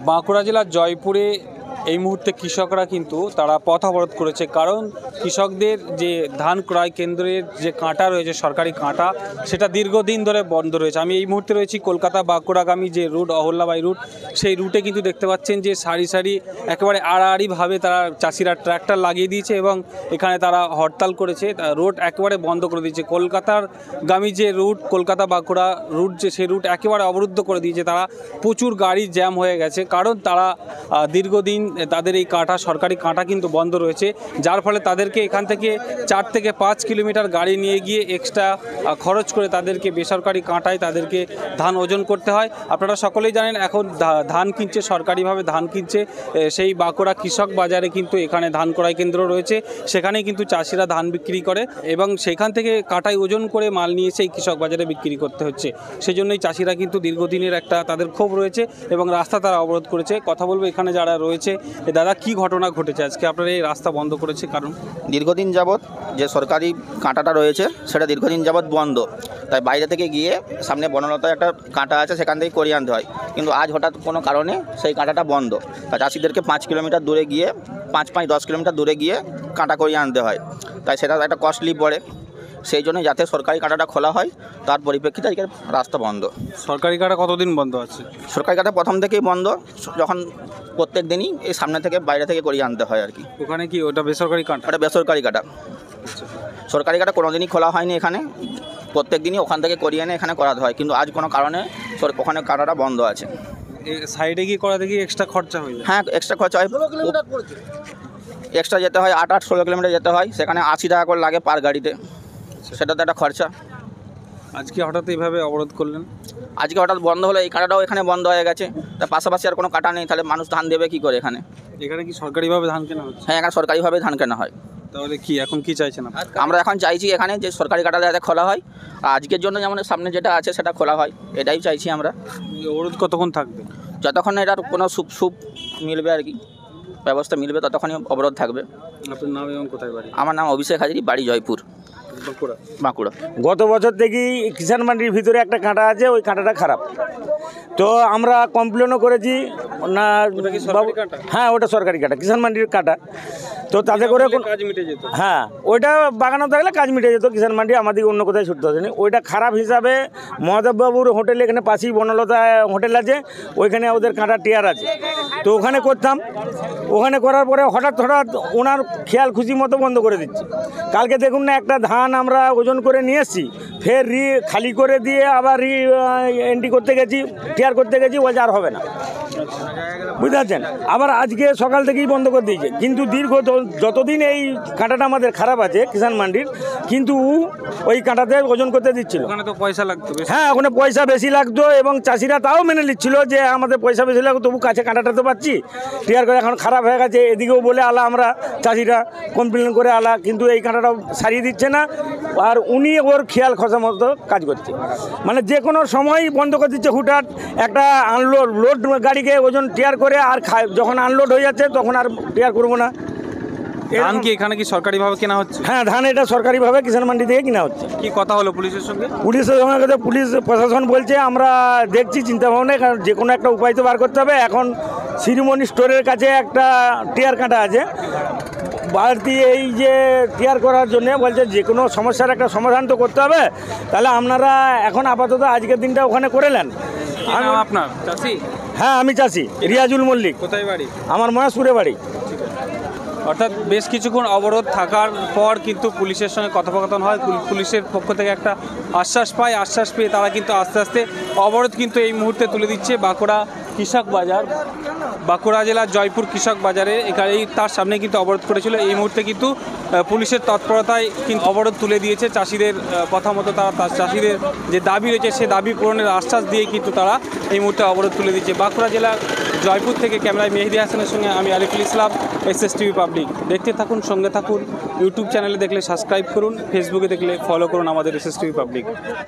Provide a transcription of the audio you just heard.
বাঁকুড়া জেলার জয়পুরে এই মুহূর্তে কৃষকরা কিন্তু তারা পথ অবরোধ করেছে, কারণ কৃষকদের যে ধান ক্রয় কেন্দ্রের যে কাঁটা রয়েছে, সরকারি কাঁটা, সেটা দীর্ঘদিন ধরে বন্ধ রয়েছে। আমি এই মুহূর্তে রয়েছি কলকাতা বাঁকুড়াগামী যে রুট, অহল্যাবাই রুট, সেই রুটে কিন্তু দেখতে পাচ্ছেন যে সারি সারি একেবারে আড়াআড়িভাবে তারা চাষিরা ট্র্যাক্টর লাগিয়ে দিয়েছে এবং এখানে তারা হরতাল করেছে, রোড একেবারে বন্ধ করে দিয়েছে। কলকাতার গামী যে রুট, কলকাতা বাঁকুড়া রুট, যে সেই রুট একেবারে অবরুদ্ধ করে দিয়েছে তারা। প্রচুর গাড়ি জ্যাম হয়ে গেছে, কারণ তারা দীর্ঘদিন তাদের এই কাঁটা, সরকারি কাঁটা কিন্তু বন্ধ রয়েছে, যার ফলে তাদেরকে এখান থেকে 4 থেকে 5 কিলোমিটার গাড়ি নিয়ে গিয়ে এক্সট্রা খরচ করে তাদেরকে বেসরকারি কাঁটায় তাদেরকে ধান ওজন করতে হয়। আপনারা সকলেই জানেন এখন ধান কিনছে, সরকারিভাবে ধান কিনছে সেই বাঁকুড়া কৃষক বাজারে, কিন্তু এখানে ধান ক্রয় কেন্দ্র রয়েছে, সেখানেই কিন্তু চাষিরা ধান বিক্রি করে এবং সেখান থেকে কাঁটায় ওজন করে মাল নিয়ে এসে এই কৃষক বাজারে বিক্রি করতে হচ্ছে। সেই জন্যই চাষিরা কিন্তু দীর্ঘদিনের একটা তাদের ক্ষোভ রয়েছে এবং রাস্তা তারা অবরোধ করেছে। কথা বলবো এখানে যারা রয়েছে। দাদা, কি ঘটনা ঘটেছে আজকে আপনারা এই রাস্তা বন্ধ করেছে? কারণ দীর্ঘদিন যাবৎ যে সরকারি কাঁটাটা রয়েছে সেটা দীর্ঘদিন যাবৎ বন্ধ, তাই বাইরে থেকে গিয়ে সামনে বনলতায় একটা কাঁটা আছে, সেখান থেকে করিয়ে আনতে হয়। কিন্তু আজ হঠাৎ কোনো কারণে সেই কাঁটাটা বন্ধ, তাই চাষিদেরকে 5 কিলোমিটার দূরে গিয়ে 5-10 কিলোমিটার দূরে গিয়ে কাঁটা করিয়ে আনতে হয়, তাই সেটা একটা কস্টলি পড়ে। সেই জন্য যাতে সরকারি কাঁটাটা খোলা হয় তার পরিপ্রেক্ষিতে আজকে রাস্তা বন্ধ। সরকারি কাঁটা কতদিন বন্ধ আছে? সরকারি কাঁটা প্রথম থেকেই বন্ধ, যখন প্রত্যেক দিনই এই সামনে থেকে বাইরে থেকে করিয়ে আনতে হয় আর কি। ওখানে কি ওটা বেসরকারি কাঁটা? ওটা বেসরকারি কাঁটা। সরকারি কাঁটা কোনো দিনই খোলা হয়নি এখানে, প্রত্যেক দিনই ওখান থেকে করিয়ে এনে এখানে করাতে হয়, কিন্তু আজ কোনো কারণে ওখানে কাঁটাটা বন্ধ আছে। সাইডে গিয়ে করাতে গিয়ে এক্সট্রা খরচা হয়ে যায়? হ্যাঁ, এক্সট্রা খরচা হয়, এক্সট্রা যেতে হয় 8-16 কিলোমিটার যেতে হয়, সেখানে 80 টাকা করে লাগে পার গাড়িতে, সেটা তো একটা খরচা। আজকে হঠাৎ এইভাবে অবরোধ করলেন? আজকে হঠাৎ বন্ধ হলো, এই কাঁটাটাও এখানে বন্ধ হয়ে গেছে, তার পাশাপাশি আর কোনো কাঁটা নেই, তাহলে মানুষ ধান দেবে কী করে এখানে? এখানে কি সরকারিভাবে ধান কেনা হচ্ছে? হ্যাঁ, এখানে সরকারিভাবে ধান কেনা হয়। তাহলে কি এখন কি চাইছেন? আমরা এখন চাইছি এখানে যে সরকারি কাঁটাটা যাতে খোলা হয়, আর আজকের জন্য যেমন সামনে যেটা আছে সেটা খোলা হয়, এটাই চাইছি আমরা। অবরোধ কতক্ষণ থাকবে? যতক্ষণ না এটার কোনো সুপ মিলবে আর কি, ব্যবস্থা মিলবে, ততক্ষণই অবরোধ থাকবে। আপনার নাম এবং কোথায় বাড়ি? আমার নাম অভিষেক হাজরি, বাড়ি জয়পুর, বাঁকুড়া। গত বছর থেকেই কিষাণ মান্ডির ভিতরে একটা কাঁটা আছে, ওই কাঁটাটা খারাপ, তো আমরা কমপ্লেনও করেছি না। হ্যাঁ, ওটা সরকারি কাঁটা, কিষাণ মান্ডির কাঁটা, তো তাতে করে কাজ মিটে যেত। হ্যাঁ, ওইটা বাগানো থাকলে কাজ মিটে যেত, কিষাণ মান্ডি আমাদেরকে অন্য কোথায় ছুটতে হতো না। ওইটা খারাপ হিসাবে মহাদেববাবুর হোটেল, এখানে পাশেই বনলতা হোটেল আছে, ওইখানে ওদের কাঁটা টিয়ার আছে, তো ওখানে করতাম। ওখানে করার পরে হঠাৎ ওনার খেয়াল খুশি মতো বন্ধ করে দিচ্ছে। কালকে দেখুন না, একটা ধান আমরা ওজন করে নিয়ে এসেছি, ফের খালি করে দিয়ে আবার এন্ট্রি করতে গেছি, টিয়ার করতে গেছি, ও আর হবে না, বুঝতে পারছেন। আবার আজকে সকাল থেকেই বন্ধ করে দিয়েছে, কিন্তু দীর্ঘ যতদিন এই কাঁটাটা আমাদের খারাপ আছে কিষাণ মান্ডির, কিন্তু ওই কাঁটাতে ওজন করতে দিচ্ছিল। ওখানে তো পয়সা লাগতো। হ্যাঁ, ওখানে পয়সা বেশি লাগতো এবং চাষিরা তাও মেনে নিচ্ছিল যে আমাদের পয়সা বেশি লাগতো, তবু কাছে কাঁটাটা তো পাচ্ছি, টিয়ার করে এখন খারাপ হয়ে গেছে, এদিকেও বলে আলা, আমরা চাষিরা কমপ্লেন করে আলা, কিন্তু এই কাঁটাটাও সারিয়ে দিচ্ছে না। আর উনি ওর খেয়াল খসা মতো কাজ করছে, মানে যে কোনো সময় বন্ধ করে দিচ্ছে। হুটহাট একটা লোড গাড়িকে ওজন টিয়ার করে, আর যখন আনলোড হয়ে যাচ্ছে তখন আর টিয়ার করবো না। ধান কি এখানে কি সরকারিভাবে কেনা হচ্ছে? হ্যাঁ, ধান এটা সরকারিভাবে কিষাণ মান্ডি থেকে কেনা হচ্ছে। কি কথা হলো পুলিশের সঙ্গে? পুলিশের সঙ্গে পুলিশ প্রশাসন বলছে আমরা দেখছি চিন্তা ভাবনায়, কারণ যে কোনো একটা উপায় তো বার করতে হবে। এখন শিরোমণি স্টোরের কাছে একটা টিয়ার কাঁটা আছে, বাড়তি এই যে টিয়ার করার জন্য বলছে যে কোনো সমস্যার একটা সমাধান তো করতে হবে, তাহলে আপনারা এখন আপাতত আজকের দিনটা ওখানে করে নেন। আপনার চাষি? হ্যাঁ, আমি চাষি, রিয়াজুল মল্লিক। কোথায় বাড়ি? আমার মহেশপুরে বাড়ি। অর্থাৎ বেশ কিছুক্ষণ অবরোধ থাকার পর কিন্তু পুলিশের সঙ্গে কথোপকথন হয়, পুলিশের পক্ষ থেকে একটা আশ্বাস পায়, আশ্বাস পেয়ে তারা কিন্তু আস্তে আস্তে অবরোধ কিন্তু এই মুহূর্তে তুলে দিচ্ছে। বাঁকুড়া কৃষক বাজার, বাঁকুড়া জেলার জয়পুর কৃষক বাজারে, এখানে তার সামনে কিন্তু অবরোধ করেছিল। এই মুহূর্তে কিন্তু পুলিশের তৎপরতায় কিন্তু অবরোধ তুলে দিয়েছে। চাষিদের কথা মতো তারা চাষিদের যে দাবি রয়েছে সে দাবি পূরণের আশ্বাস দিয়ে কিন্তু তারা এই মুহূর্তে অবরোধ তুলে দিচ্ছে। বাঁকুড়া জেলার জয়পুর থেকে ক্যামেরায় মেহেদি হাসানের সঙ্গে আমি আরিফুল ইসলাম, SSTV পাবলিক। দেখতে থাকুন, সঙ্গে থাকুন। ইউটিউব চ্যানেলে দেখলে সাবস্ক্রাইব করুন, ফেসবুকে দেখলে ফলো করুন আমাদের SSTV পাবলিক।